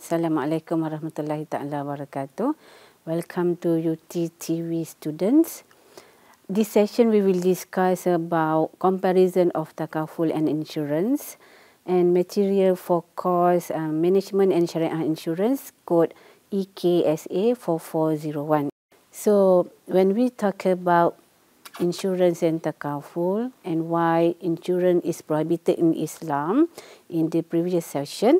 Assalamualaikum warahmatullahi ta'ala wabarakatuh. Welcome to UTTV students. This session we will discuss about comparison of Takaful and insurance and material for course Management and Syariah Insurance, code EKSA4401. So when we talk about insurance and Takaful and why insurance is prohibited in Islam in the previous session,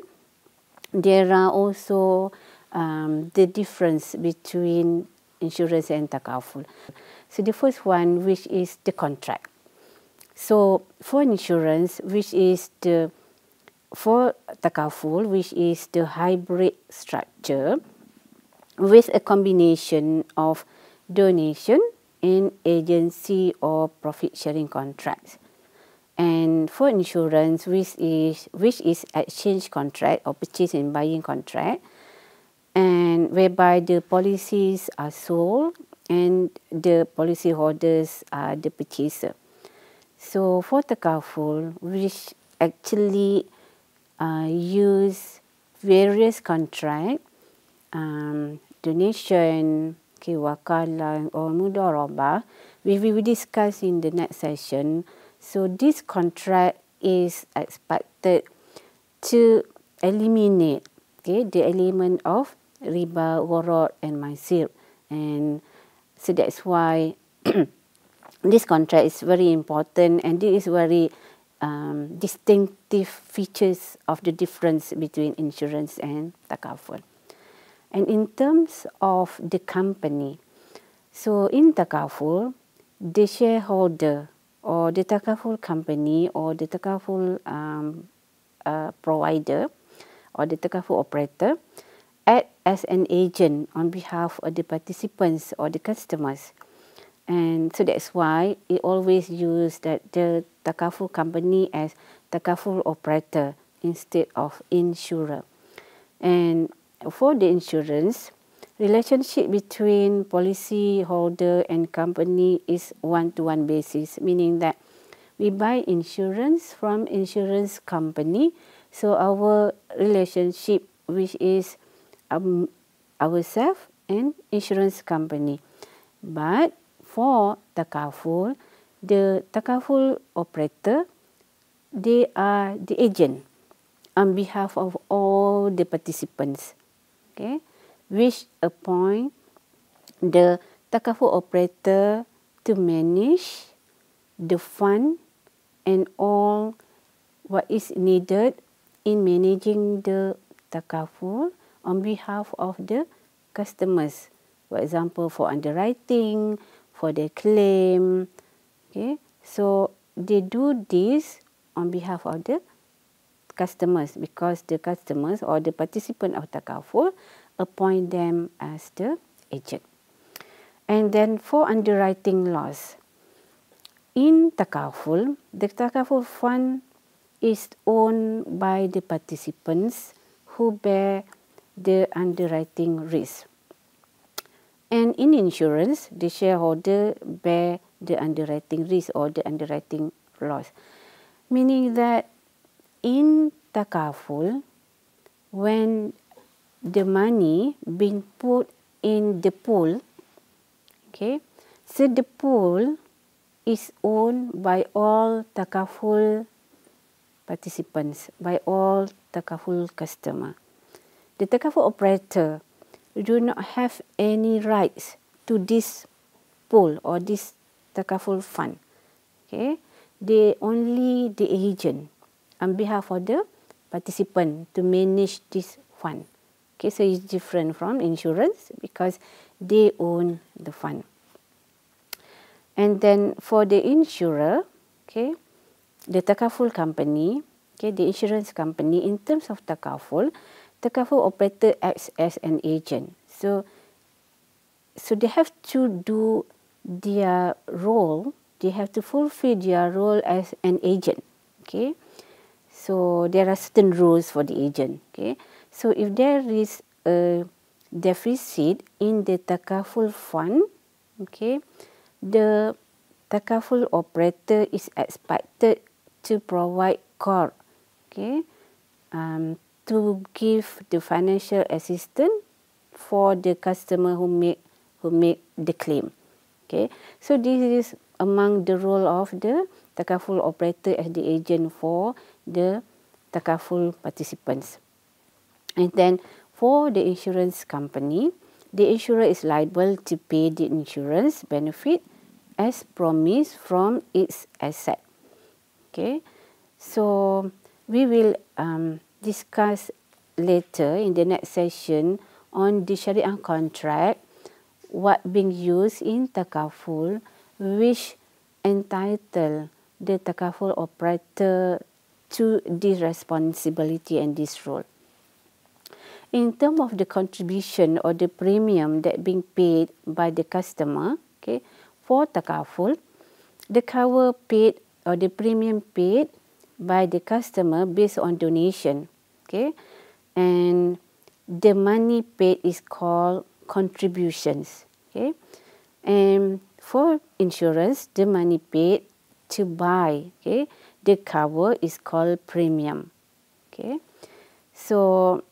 there are also the difference between insurance and Takaful. So the first one, which is the contract. So for insurance, for Takaful, which is the hybrid structure with a combination of donation and agency or profit sharing contracts. And for insurance, which is exchange contract or purchase and buying contract, and whereby the policies are sold and the policy holders are the purchaser. So for Takaful, which actually use various contract, donation, wakalah or mudharabah, we will discuss in the next session. So this contract is expected to eliminate the element of riba, gharar and maisir. And so that's why this contract is very important, and this is very distinctive features of the difference between insurance and Takaful. And in terms of the company, so in Takaful, the shareholder or the Takaful company or the Takaful provider or the Takaful operator act as an agent on behalf of the participants or the customers. And so that's why it always use that the Takaful company as Takaful operator instead of insurer. And for the insurance, relationship between policy holder and company is one-to-one basis, meaning that we buy insurance from insurance company. So our relationship, which is ourselves and insurance company. But for Takaful, the Takaful operator, they are the agent on behalf of all the participants, which appoint the Takaful operator to manage the fund and all what is needed in managing the Takaful on behalf of the customers. For example, for underwriting, for their claim. So they do this on behalf of the customers because the customers or the participant of Takaful appoint them as the agent. And then for underwriting loss, in Takaful, the Takaful fund is owned by the participants who bear the underwriting risk. And in insurance, the shareholder bear the underwriting risk or the underwriting loss. Meaning that in Takaful, when the money being put in the pool, so the pool is owned by all Takaful participants, by all Takaful customer. The Takaful operator do not have any rights to this pool or this Takaful fund. They only the agent on behalf of the participant to manage this fund. So it's different from insurance because they own the fund. And then for the insurer, the Takaful company, the insurance company, in terms of Takaful, Takaful operator acts as an agent. So they have to do their role, they have to fulfill their role as an agent. So there are certain rules for the agent. So if there is a deficit in the Takaful fund, the Takaful operator is expected to provide core to give the financial assistance for the customer who make the claim. Okay, so this is among the role of the Takaful operator as the agent for the Takaful participants. And then for the insurance company, the insurer is liable to pay the insurance benefit as promised from its asset. Okay, so we will discuss later in the next session on the Syariah contract, what being used in Takaful, which entitle the Takaful operator to this responsibility and this role. In terms of the contribution or the premium that being paid by the customer, okay, for Takaful, the cover paid or the premium paid by the customer based on donation, okay, and the money paid is called contributions, okay, and for insurance, the money paid to buy, okay, the cover is called premium, okay. So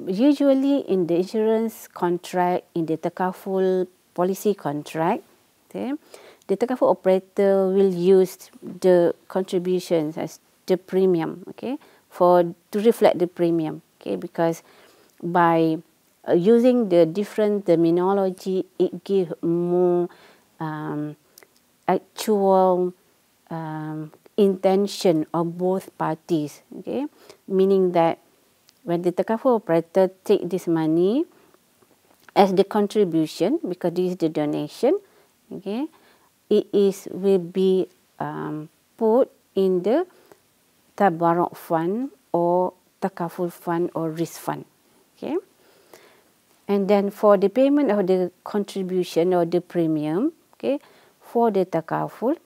usually in the insurance contract, in the Takaful policy contract, okay, the Takaful operator will use the contributions as the premium, okay, to reflect the premium, okay, because by using the different terminology, it gives more actual intention of both parties, okay, meaning that when the Takaful operator take this money as the contribution, because this is the donation, okay, will be put in the Tabarruk fund or Takaful fund or risk fund, okay. And then for the payment of the contribution or the premium, okay, for the Takaful,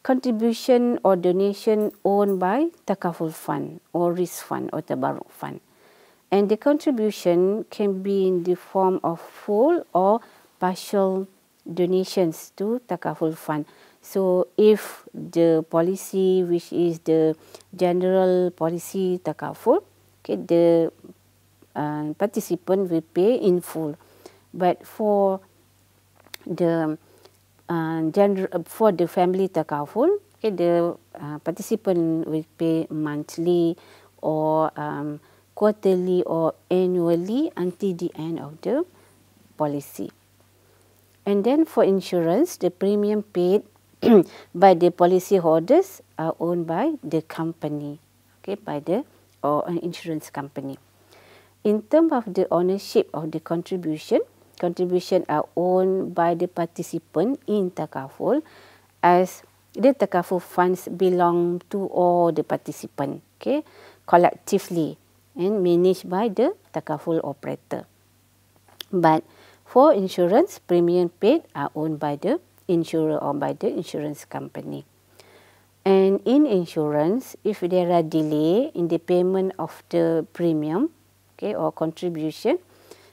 contribution or donation owned by Takaful fund or risk fund or Tabarruk fund. And the contribution can be in the form of full or partial donations to Takaful fund. So if the policy, which is the general policy Takaful, okay, the participant will pay in full. But for the for the family Takaful, okay, the participant will pay monthly or quarterly or annually until the end of the policy. And then for insurance, the premium paid by the policy holders are owned by the company, okay, by the or an insurance company. In terms of the ownership of the contribution are owned by the participant in Takaful, as the Takaful funds belong to all the participants, okay, collectively and managed by the Takaful operator. But for insurance, premium paid are owned by the insurer or by the insurance company. And in insurance, if there are delay in the payment of the premium, okay, or contribution,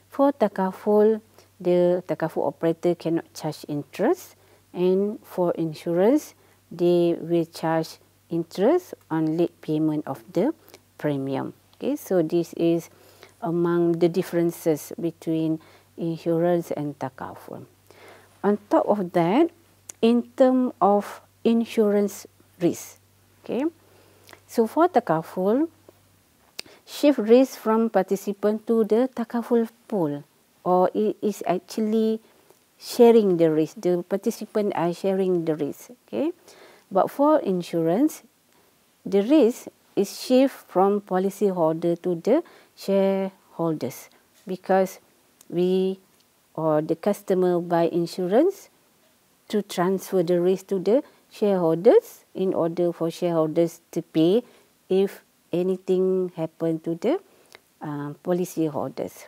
for Takaful, the Takaful operator cannot charge interest, and for insurance, they will charge interest on late payment of the premium. Okay, so this is among the differences between insurance and Takaful. On top of that, in terms of insurance risk, okay, so for Takaful, shift risk from participant to the Takaful pool, or it is actually sharing the risk. The participants are sharing the risk, okay. But for insurance, the risk is shift from policyholder to the shareholders, because we or the customer buy insurance to transfer the risk to the shareholders in order for shareholders to pay if anything happen to the policy holders.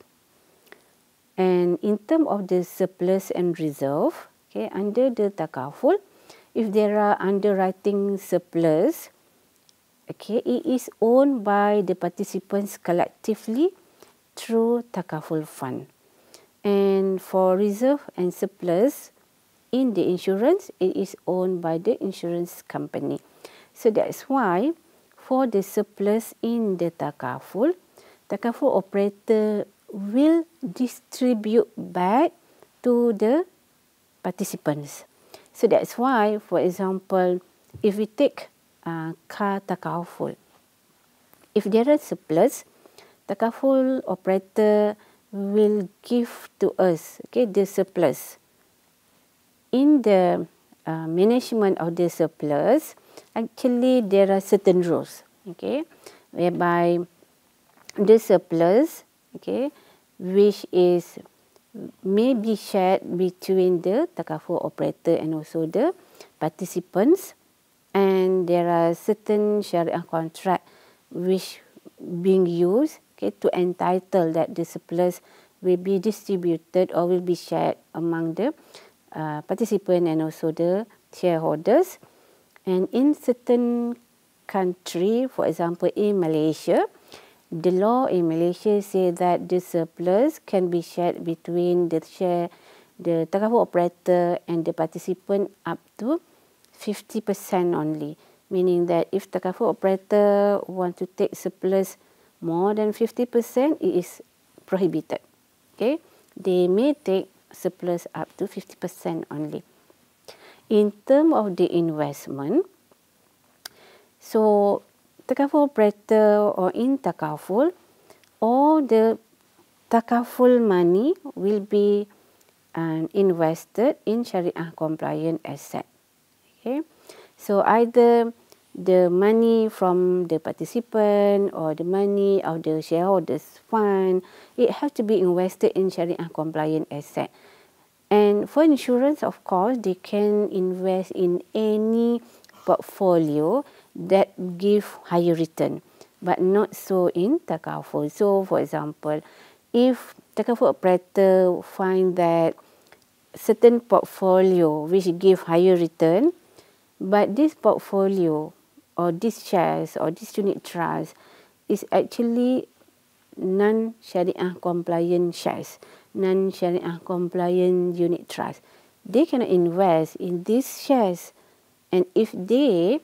And in terms of the surplus and reserve, okay, under the Takaful, if there are underwriting surplus, okay, it is owned by the participants collectively through Takaful fund. And for reserve and surplus in the insurance, it is owned by the insurance company. So that's why for the surplus in the Takaful operator will distribute back to the participants. So that's why, for example, if we take car Takaful, if there is surplus, Takaful operator will give to us, okay, the surplus. In the management of the surplus, actually there are certain rules, okay, whereby the surplus, okay, which is may be shared between the Takaful operator and also the participants, and there are certain Syariah contract which being used, okay, to entitle that the surplus will be distributed or will be shared among the participant and also the shareholders. And in certain country, for example in Malaysia, the law in Malaysia say that the surplus can be shared between the Takaful operator and the participant up to 50% only. Meaning that if Takaful operator want to take surplus more than 50%, it is prohibited. Okay, they may take surplus up to 50% only. In terms of the investment, so Takaful operator or in Takaful, all the Takaful money will be invested in Syariah compliant asset. Okay, so either the money from the participant or the money of the shareholders fund, it has to be invested in Syariah compliant asset. And for insurance, of course, they can invest in any portfolio that give higher return, but not so in Takaful. So, for example, if Takaful operator find that certain portfolio which give higher return, but this portfolio or these shares or this unit trust is actually non-Syariah compliant shares, non-Syariah compliant unit trust, they cannot invest in these shares. And if they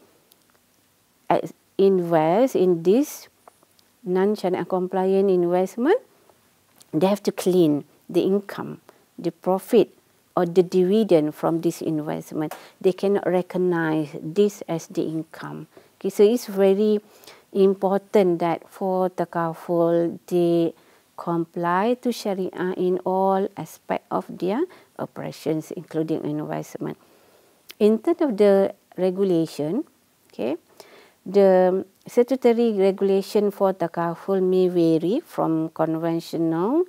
invest in this non-Syariah compliant investment, they have to clean the income, the profit or the dividend from this investment. They cannot recognize this as the income. Okay, so it's very important that for Takaful, they comply to Syariah in all aspects of their operations, including investment. In terms of the regulation, okay, the statutory regulation for Takaful may vary from conventional.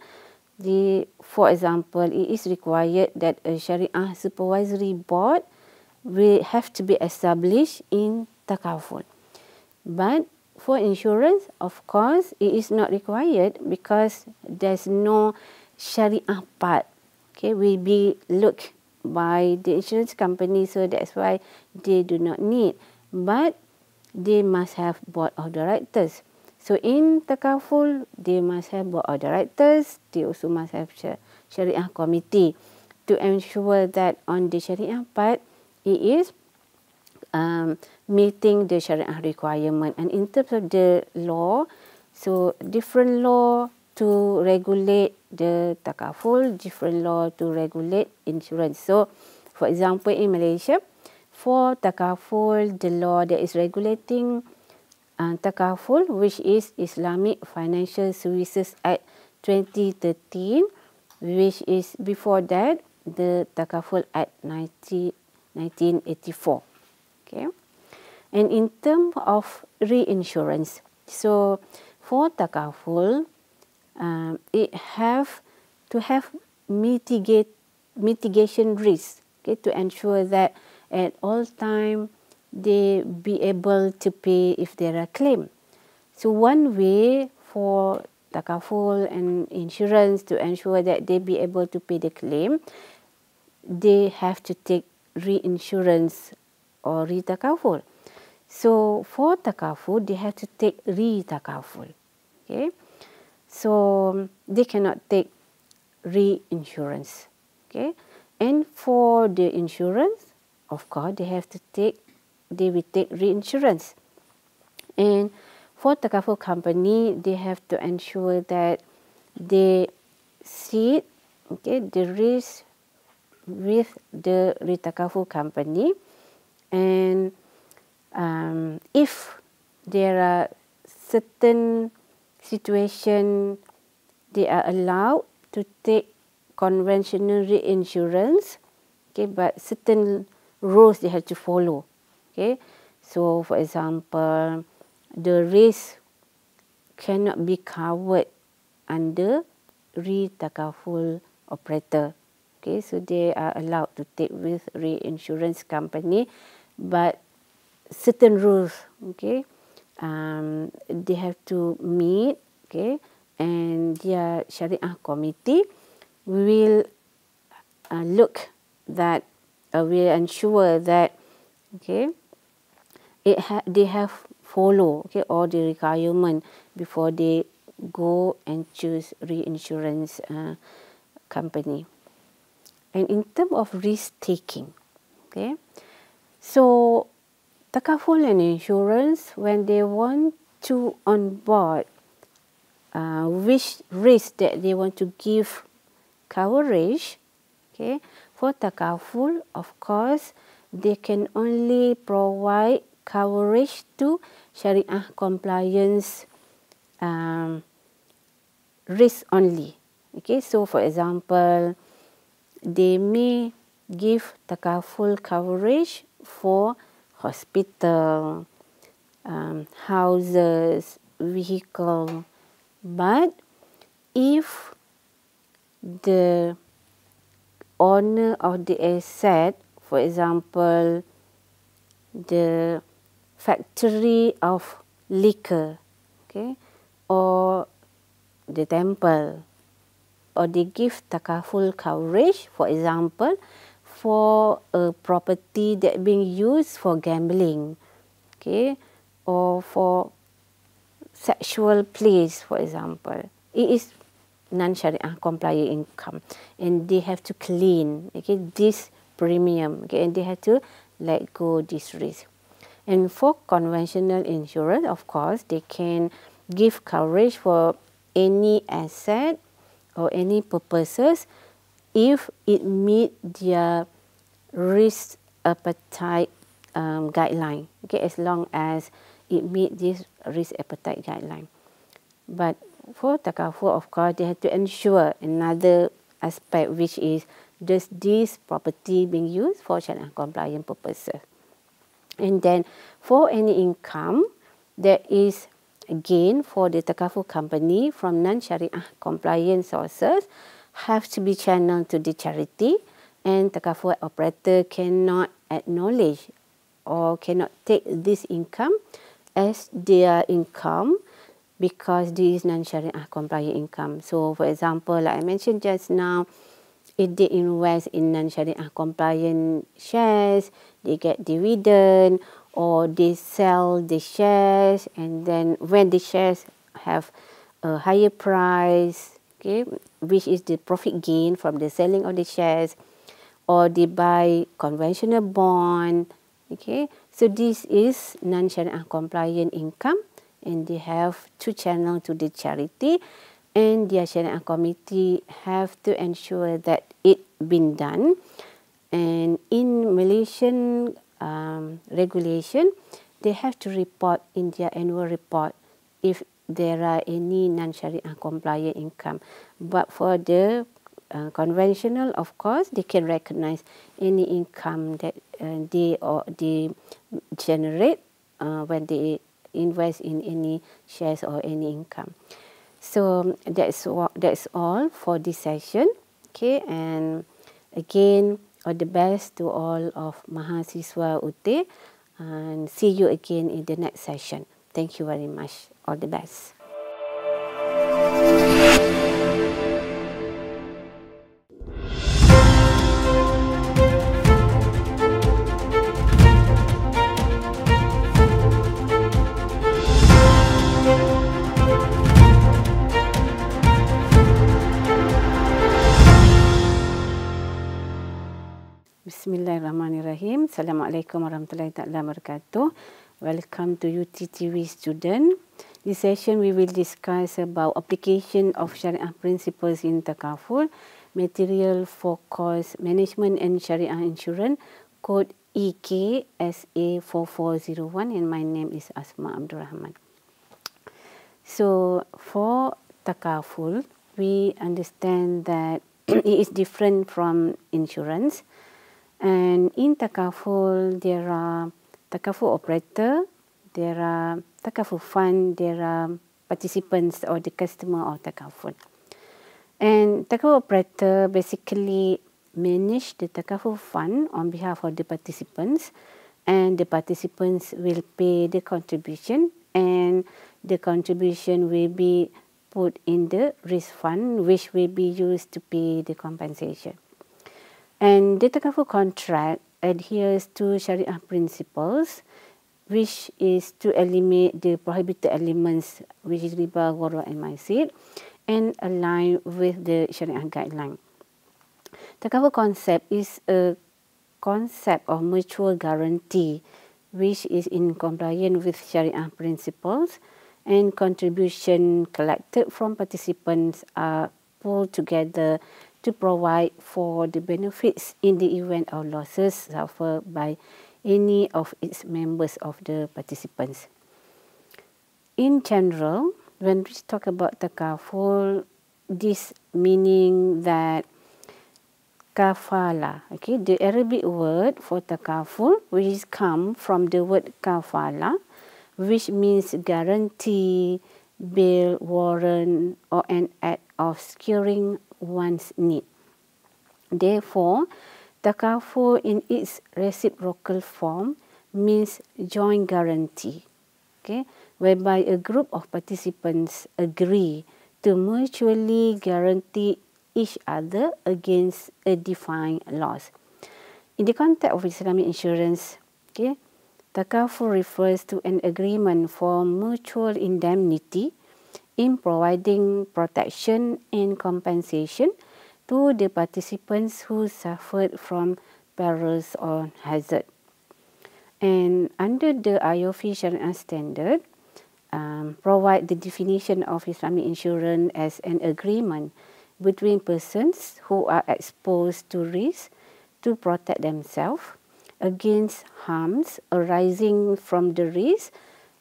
For example, it is required that a Syariah supervisory board will have to be established in Takaful. But for insurance, of course, it is not required because there's no Syariah part. Okay, will be looked by the insurance company, so that's why they do not need. But they must have board of directors. So in Takaful, they must have board of directors. They also must have Syariah committee to ensure that on the Syariah part, it is meeting the Syariah requirement. And in terms of the law, so different law to regulate the Takaful, different law to regulate insurance. So, for example, in Malaysia, for Takaful, the law that is regulating Takaful, which is Islamic Financial Services Act 2013, which is before that the Takaful Act 1984. Okay, and in terms of reinsurance, so for Takaful, it have to have mitigation risk, okay, to ensure that at all time they be able to pay if there are claim. So one way for Takaful and insurance to ensure that they be able to pay the claim, they have to take reinsurance or re-Takaful. So for Takaful, they have to take re-Takaful. Okay, so they cannot take reinsurance. Okay, and for the insurance, of course, they will take reinsurance. And for Takaful company, they have to ensure that they sit the risk with the Takaful company, and if there are certain situations, they are allowed to take conventional reinsurance, but certain rules they have to follow. So for example, the risk cannot be covered under Takaful operator. So they are allowed to take with reinsurance company, but certain rules, they have to meet, and their Syariah committee will look that will ensure that they have follow all the requirement before they go and choose reinsurance company. And in terms of risk taking, so Takaful and insurance, when they want to onboard which risk that they want to give coverage, for Takaful, of course, they can only provide coverage to Syariah compliance risk only. So for example, they may give Takaful coverage for hospital, houses, vehicle, but if the owner of the asset, for example, the factory of liquor, or the temple, or they give Takaful coverage, for example, for a property that being used for gambling, or for sexual place, for example. It is non-Syariah compliant income, and they have to clean this premium, and they have to let go this risk. And for conventional insurance, of course, they can give coverage for any asset or any purposes if it meet their risk appetite guideline, as long as it meet this risk appetite guideline. But for Takaful, of course, they have to ensure another aspect, which is, does this property being used for Syariah compliant purposes? And then for any income that is gained for the Takaful company from non-Syariah compliant sources have to be channeled to the charity, and Takaful operator cannot acknowledge or cannot take this income as their income, because this is non-Syariah compliant income. So for example, like I mentioned just now, if they invest in non-Syariah compliant shares, they get dividend, or they sell the shares, and then when the shares have a higher price, which is the profit gain from the selling of the shares, or they buy conventional bond, so this is non-Syariah compliant income, and they have to channel to the charity, and their Syariah committee have to ensure that it been done. And in Malaysian regulation, they have to report in their annual report if there are any non-Syariah compliant income. But for the conventional, of course, they can recognize any income that they generate when they invest in any shares or any income. So that's all for this session. And again, all the best to all of mahasiswa UT, and see you again in the next session. Thank you very much. All the best. Bismillahirrahmanirrahim. Assalamualaikum warahmatullahi wabarakatuh. Welcome to UTTV student. This session we will discuss about application of Shariah principles in Takaful, material for course Management and Shariah Insurance, code EKSA4401, and my name is Asmak Rahman. So for Takaful, we understand that it is different from insurance. And in Takaful, there are Takaful operator, there are Takaful fund, there are participants or the customer of Takaful. And Takaful operator basically manage the Takaful fund on behalf of the participants, and the participants will pay the contribution, and the contribution will be put in the risk fund, which will be used to pay the compensation. And the Takaful contract adheres to Shariah principles, which is to eliminate the prohibited elements, which is riba, ghurur, and maisir, and align with the Shariah guideline. Takaful concept is a concept of mutual guarantee, which is in compliance with Shariah principles, and contribution collected from participants are pulled together to provide for the benefits in the event of losses suffered by any of its members of the participants. In general, when we talk about Takaful, this meaning that kafala, okay, the Arabic word for Takaful, which is come from the word kafala, which means guarantee, bail, warrant, or an act of securing one's need. Therefore, Takaful in its reciprocal form means joint guarantee, okay, whereby a group of participants agree to mutually guarantee each other against a defined loss. In the context of Islamic insurance, okay, Takaful refers to an agreement for mutual indemnity in providing protection and compensation to the participants who suffered from perils or hazard. And under the IOF Shariah standard, provide the definition of Islamic insurance as an agreement between persons who are exposed to risk to protect themselves against harms arising from the risk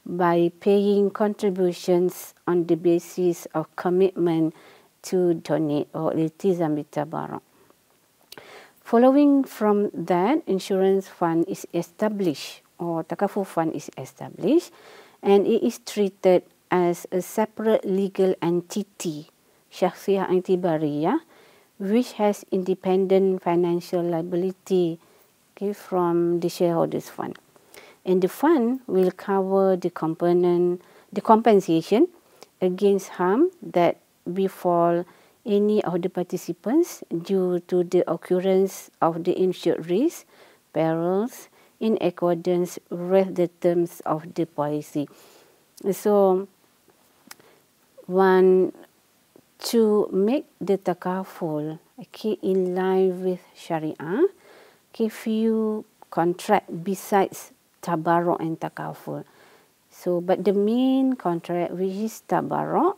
by paying contributions on the basis of commitment to donate or iltizam bitabarruk. Following from that, insurance fund is established, or Takaful fund is established, and it is treated as a separate legal entity, syakhsiyah i'tibariyah, which has independent financial liability, okay, from the shareholders fund. And the fund will cover the compensation against harm that befall any of the participants due to the occurrence of the insured risk, perils, in accordance with the terms of the policy. So, to make the Takaful, okay, in line with Shariah, okay, few contract besides tabarruk and Takaful. So, but the main contract, which is tabarruk,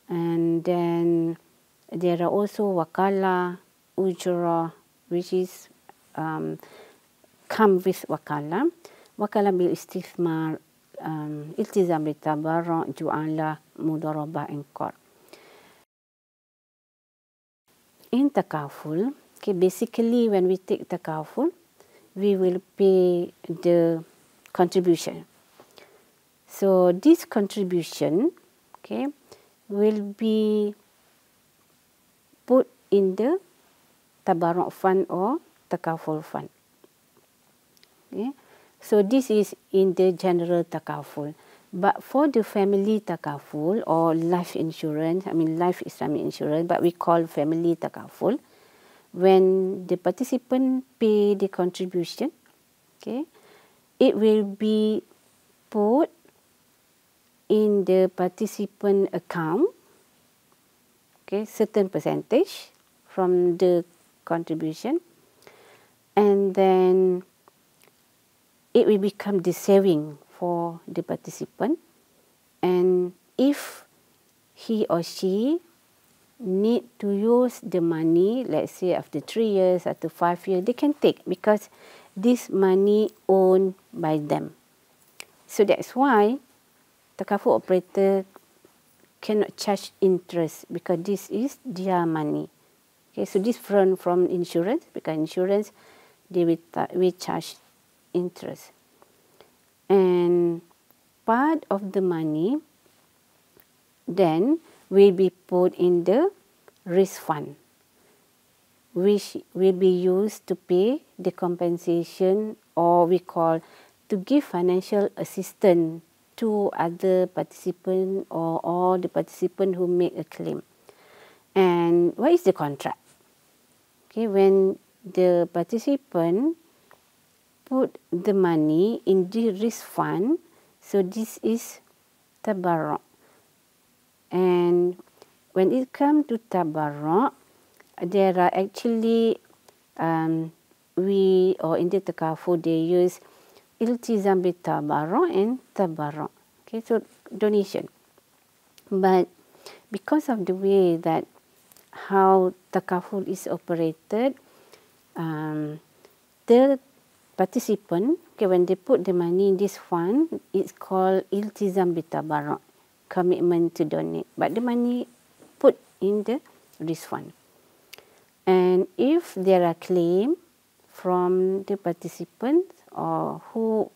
and then there are also wakala, ujrah, which is come with wakala bil istithmar, iltizam bil tabarruk, ju'ala, mudarabah, and qard. In Takaful, okay, basically when we take Takaful, we will pay the contribution. So this contribution, okay, will be put in the tabarruk fund or Takaful fund. Okay. So this is in the general Takaful. But for the family Takaful or life insurance, life Islamic insurance, but we call family Takaful, when the participant pay the contribution, okay, it will be put in the participant account, okay, certain percentage from the contribution, and then it will become the saving for the participant, and if he or she need to use the money, let's say after 3 years, after 5 years, they can take because this money owned by them. So that's why Takaful operator cannot charge interest because this is their money. Okay, so different from insurance, because insurance they will charge interest. And part of the money then will be put in the risk fund, which will be used to pay the compensation, or we call to give financial assistance to other participants or all the participants who make a claim. And what is the contract? Okay, when the participant put the money in the risk fund, so this is tabarruk. And when it comes to tabarruk, there are actually in the Takaful they use iltizam bi tabarruk and tabarruk. Okay, so donation. But because of the way that how Takaful is operated, the participant, okay, when they put the money in this fund, it's called iltizam bi tabarruk, commitment to donate. But the money put in the risk fund. And if there are claims from the participants or who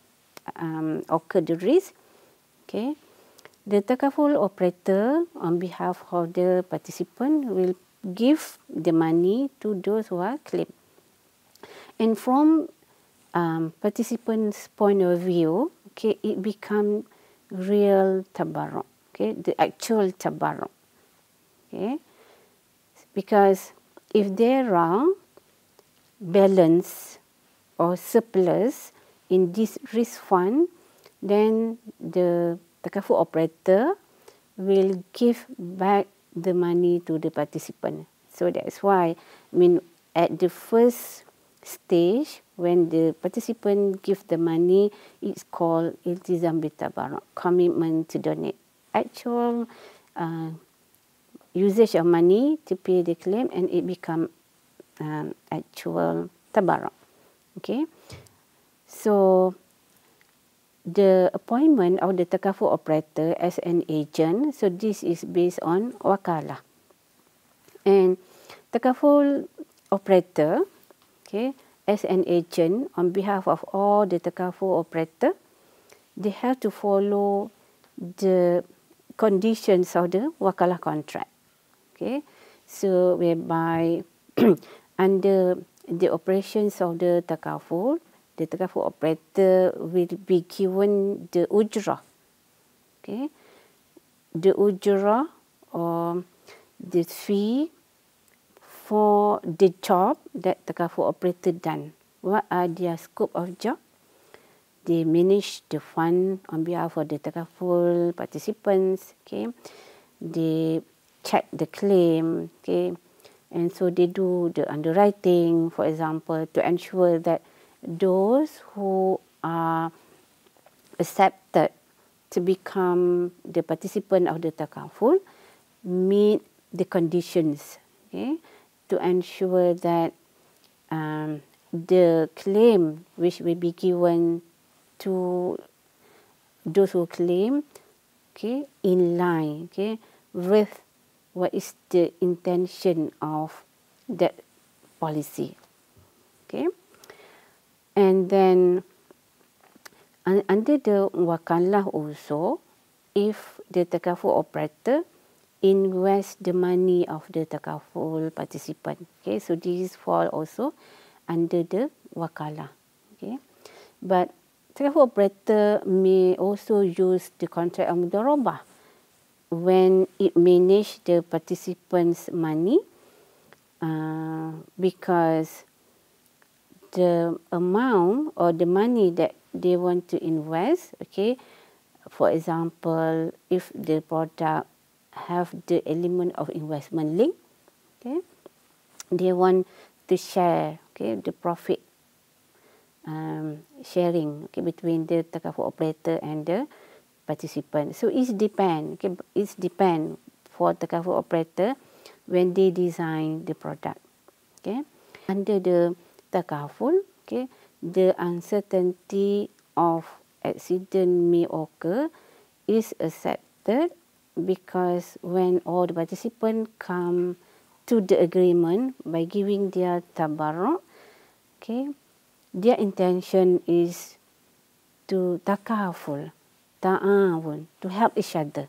occur the risk, okay, the Takaful operator on behalf of the participant will give the money to those who are claimed. And from participants' point of view, okay, it becomes real tabarruk, okay, the actual tabarruk, okay, because if there are balance or surplus in this risk fund, then the Takaful operator will give back the money to the participant. So that's why, at the first stage, when the participant give the money, it's called iltizam bi tabarruk, commitment to donate. Actual usage of money to pay the claim, and it become actual tabarruk. Okay, so the appointment of the Takaful operator as an agent, so this is based on wakalah. And Takaful operator, okay, as an agent on behalf of all the Takaful operator, they have to follow the conditions of the wakalah contract. Okay, so whereby under the operations of the Takaful operator will be given the ujrah. Okay, the ujrah or the fee for the job that Takaful operator done. What are their scope of job? They manage the fund on behalf of the Takaful participants. Okay, they check the claim. Okay, and so they do the underwriting, for example, to ensure that those who are accepted to become the participant of the Takaful meet the conditions, okay, to ensure that the claim which will be given to those who claim, okay, in line, okay, with what is the intention of that policy. Okay, and then under the wakalah also, if the Takaful operator invest the money of the Takaful participant, okay, so these fall also under the wakalah. Okay, but Takaful operator may also use the contract of mudharabah when it manage the participants' money, because the amount or the money that they want to invest, okay, for example, if the product have the element of investment link, okay, they want to share, okay, the profit sharing, okay, between the takaful operator and the participant. So it's depend, okay, it's depend for takaful operator when they design the product. Okay, under the takaful, okay, the uncertainty of accident may occur is accepted because when all the participants come to the agreement by giving their tabarruk, okay, their intention is to takaful, ta'awun, to help each other.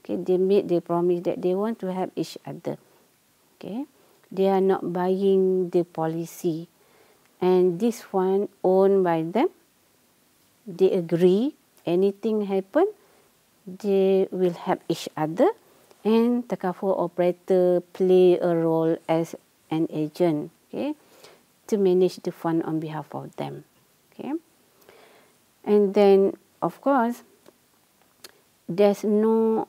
Okay, they promise that they want to help each other. Okay, they are not buying the policy, and this one owned by them. They agree, anything happen, they will help each other, and takaful operator play a role as an agent, okay, to manage the fund on behalf of them. Okay, and then of course there's no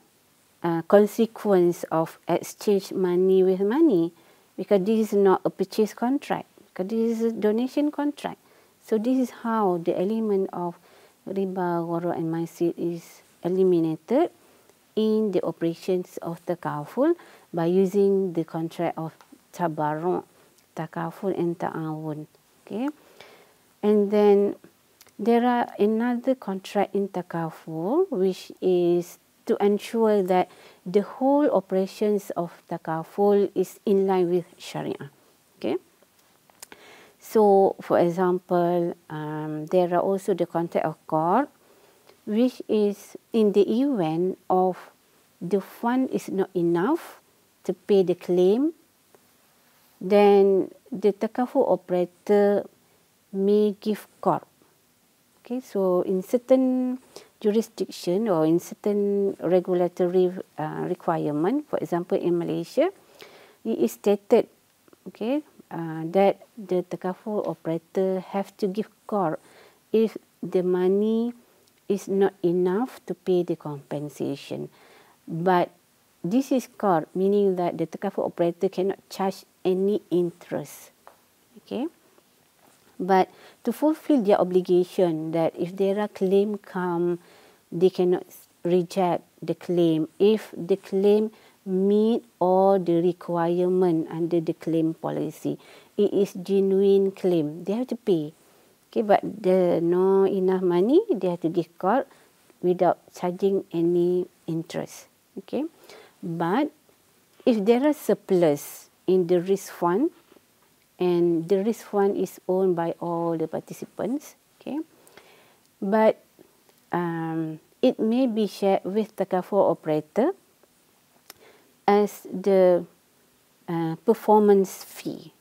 consequence of exchange money with money, because this is not a purchase contract, because this is a donation contract. So this is how the element of riba, gharar and maisir is eliminated in the operations of takaful by using the contract of tabarruk, takaful and ta'awun. Okay, and then there are another contract in takaful which is to ensure that the whole operations of takaful is in line with Shariah. Okay, so for example, there are also the contract of qard, which is in the event of the fund is not enough to pay the claim, then the takaful operator may give qard. Okay, so in certain jurisdiction or in certain regulatory requirement, for example in Malaysia, it is stated, okay, that the takaful operator have to give qard if the money is not enough to pay the compensation. But this is qard, meaning that the takaful operator cannot charge any interest. Okay, but to fulfill their obligation, that if there are claim come, they cannot reject the claim if the claim meet all the requirement under the claim policy. It is genuine claim, they have to pay. Okay, but there no enough money, they have to give qard without charging any interest. Okay, but if there are surplus in the risk fund, and the risk fund is owned by all the participants, okay, but it may be shared with takaful operator as the performance fee,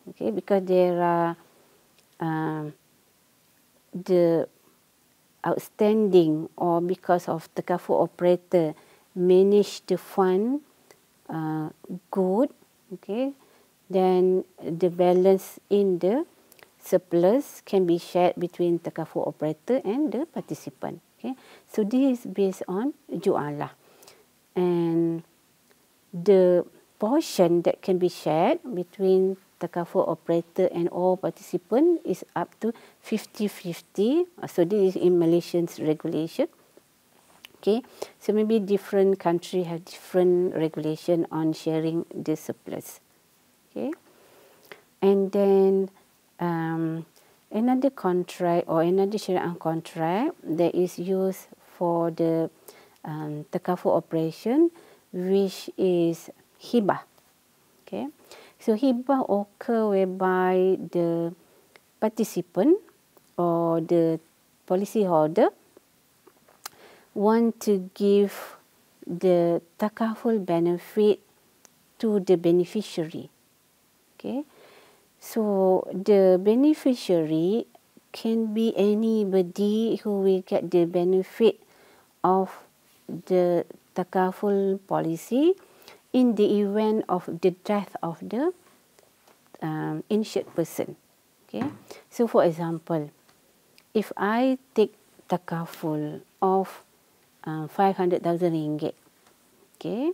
okay, because there are the outstanding, or because of takaful operator manage the fund good, okay, then the balance in the surplus can be shared between takaful operator and the participant. Okay, so this is based on ju'alah, and the portion that can be shared between takaful operator and all participants is up to 50-50. So this is in Malaysian's regulation. Okay, so maybe different country have different regulation on sharing the surplus. Okay, and then another contract or another Syariah contract that is used for the takaful operation, which is hibah. Okay, so hibah occur whereby the participant or the policyholder want to give the takaful benefit to the beneficiary. Okay, so the beneficiary can be anybody who will get the benefit of the takaful policy in the event of the death of the insured person. Okay, so for example, if I take takaful of 500,000 ringgit, okay,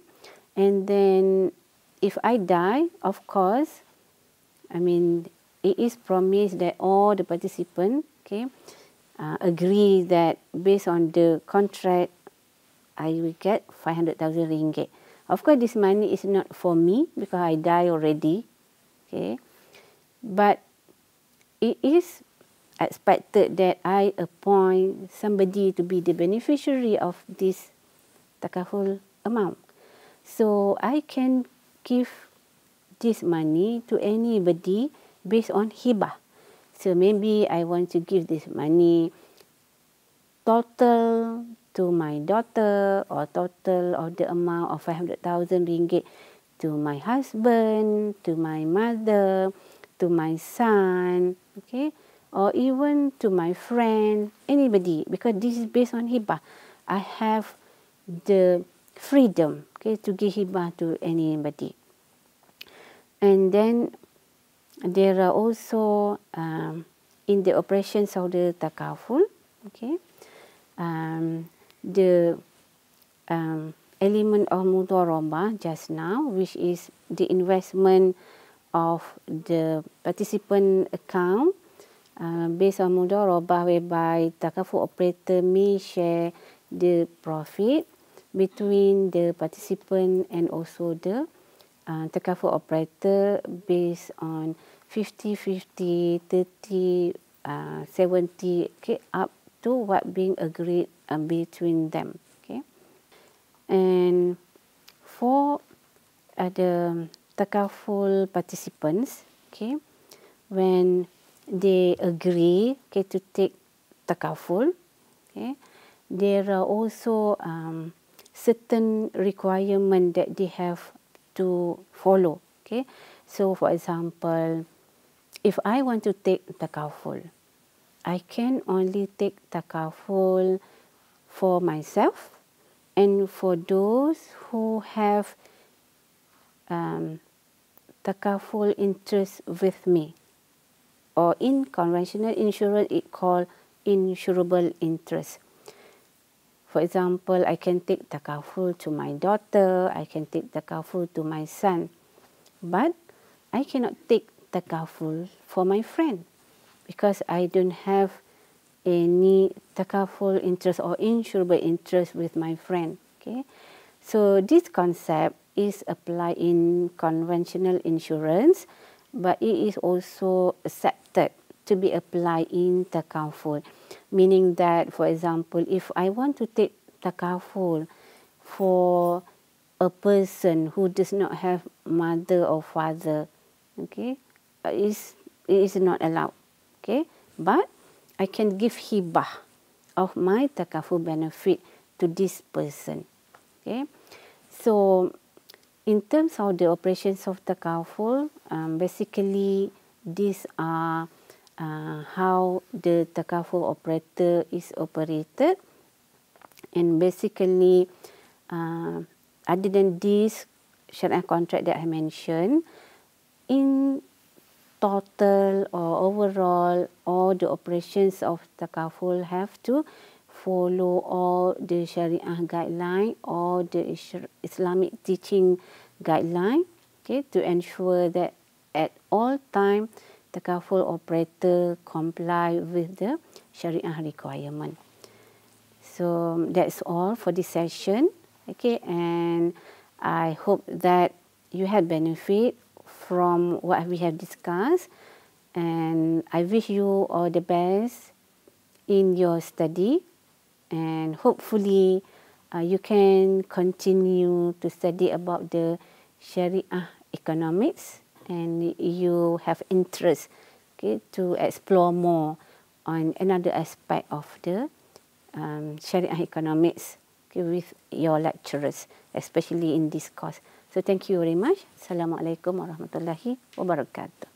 and then if I die, of course, I mean, it is promised that all the participants, agree that based on the contract, I will get 500,000 ringgit. Of course, this money is not for me because I die already. But it is expected that I appoint somebody to be the beneficiary of this takaful amount. So I can give this money to anybody based on hibah. So maybe I want to give this money total to my daughter, or total of the amount of 500,000 ringgit to my husband, to my mother, to my son, or even to my friend, anybody, because this is based on hibah. I have the freedom, to give hibah to anybody. And then there are also in the operations of the takaful, the element of mudharabah just now, which is the investment of the participant account based on mudharabah, whereby takaful operator may share the profit between the participant and also the takaful operator based on 50-50, 30-70, up to what being agreed between them. And for the takaful participants, when they agree to take takaful, there are also certain requirements that they have to follow. So for example, if I want to take takaful, I can only take takaful for myself and for those who have takaful interest with me, or in conventional insurance it called insurable interest. For example, I can take takaful to my daughter, I can take takaful to my son, but I cannot take takaful for my friend because I don't have any takaful interest or insurable interest with my friend. So this concept is applied in conventional insurance, but it is also accepted to be applied in takaful, meaning that, for example, if I want to take takaful for a person who does not have mother or father, it is not allowed. But I can give hibah of my takaful benefit to this person. So in terms of the operations of takaful, basically these are how the takaful operator is operated. And basically, other than this Syariah contract that I mentioned, in total or overall, all the operations of takaful have to follow all the Syariah guideline or the Islamic teaching guideline, to ensure that at all time takaful operator comply with the Syariah requirement. So that's all for this session. And I hope that you had benefit from what we have discussed, and I wish you all the best in your study, and hopefully you can continue to study about the Syariah economics, and you have interest to explore more on another aspect of the Syariah economics with your lecturers, especially in this course. So thank you very much. Assalamualaikum warahmatullahi wabarakatuh.